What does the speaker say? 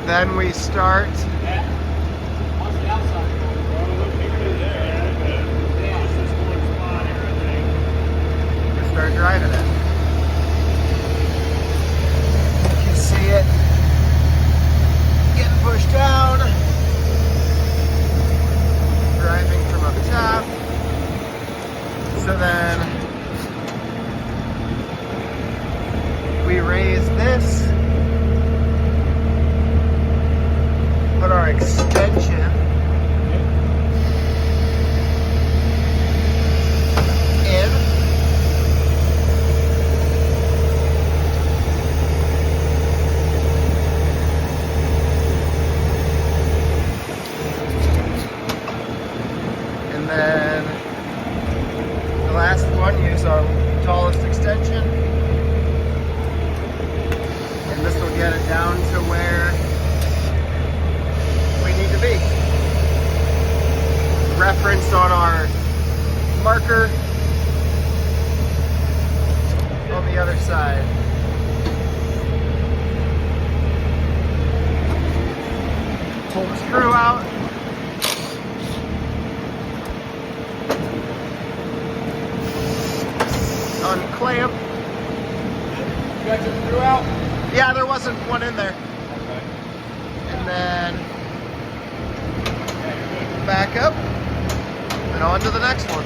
Then we start. We start driving it. You can see it getting pushed down. Driving from up top. So then we raise this. Put our extension in. And then the last one, use our tallest extension. And this will get it down to where we need to be. Referenced on our marker on the other side. Pull the screw out. Unclamp. You got your screw out? Yeah, there wasn't one in there. Okay. And then back up and on to the next one.